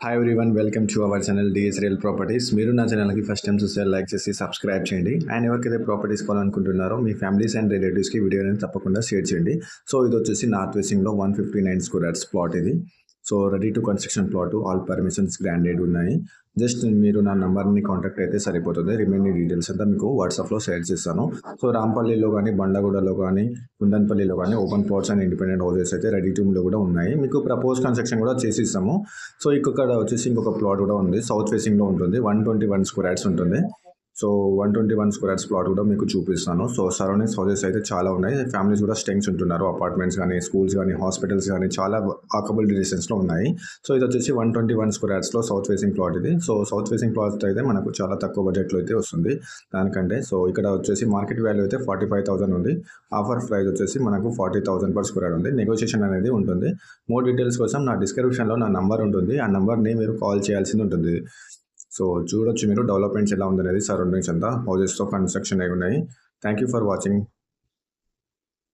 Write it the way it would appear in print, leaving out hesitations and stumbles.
Hi everyone, welcome to our channel DS real properties. మీరు నా ఛానల్కి ఫస్ట్ టైం చూస్తే లైక్ చేసి సబ్స్క్రైబ్ చేయండి. అండ్ ఎవరికైతే ప్రాపర్టీస్ కొనాలనుకుంటున్నారో మీ ఫ్యామిలీస్ అండ్ రిలేటివ్స్కి వీడియోని తప్పకుండా షేర్ చేయండి. సో ఇది వచ్చేసి నార్త్ వెస్టింగ్లో 159 స్క్వేర్స్ ప్లాట్ ఇది. So ready to construction plot, all permissions granted ఉన్నాయి. జస్ట్ మీరు నా నెంబర్ని కాంటాక్ట్ అయితే సరిపోతుంది. రిమైనింగ్ డీటెయిల్స్ అంతా మీకు వాట్సాప్లో షేర్ చేస్తాను. సో రాంపల్లిలో కానీ, బండగూడలో కానీ, కుందన్పల్లిలో కానీ open plots and independent houses అయితే రెడీ టులో కూడా ఉన్నాయి. మీకు ప్రపోజ్ కన్స్ట్రక్షన్ కూడా చేసి ఇస్తాము. సో ఇక్కడ వచ్చేసి ఇంకొక ప్లాట్ కూడా ఉంది, సౌత్ ఫేసింగ్లో ఉంటుంది. 121 స్క్వేర్స్ ఉంటుంది. సో 121 స్క్వేర్స్ ప్లాట్ కూడా మీకు చూపిస్తాను. సో సరౌండింగ్స్ హౌసెస్ అయితే చాలా ఉన్నాయి. ఫ్యామిలీస్ కూడా స్టేయింగ్స్ ఉంటున్నారు. అపార్ట్మెంట్స్ కానీ, స్కూల్స్ కానీ, హాస్పిటల్స్ కానీ చాలా వాకబుల్ డిస్టెన్స్లో ఉన్నాయి. సో ఇది వచ్చేసి 121 స్క్వేర్స్లో సౌత్ ఫేసింగ్ ప్లాట్ ఇది. సో సౌత్ ఫేసింగ్ ప్లాట్ అయితే మనకు చాలా తక్కువ బడ్జెట్లో అయితే వస్తుంది దానికంటే. సో ఇక్కడ వచ్చేసి మార్కెట్ వాల్యూ అయితే 45,000 ఉంది. ఆఫర్ ప్రైస్ వచ్చేసి మనకు 40,000 పర్ స్క్వేర్ ఉంది. నెగోషియేషన్ అనేది ఉంటుంది. మోర్ డీటెయిల్స్ కోసం నా డిస్క్రిప్షన్లో నా నంబర్ ఉంటుంది. ఆ నెంబర్ని మీరు కాల్ చేయాల్సి ఉంటుంది. సో చూడొచ్చు మీరు డెవలప్మెంట్స్ ఎలా ఉందనేది. సరౌండింగ్స్ అంతా హౌసెస్తో కన్స్ట్రక్షన్ అయి ఉన్నాయి. Thank you for watching.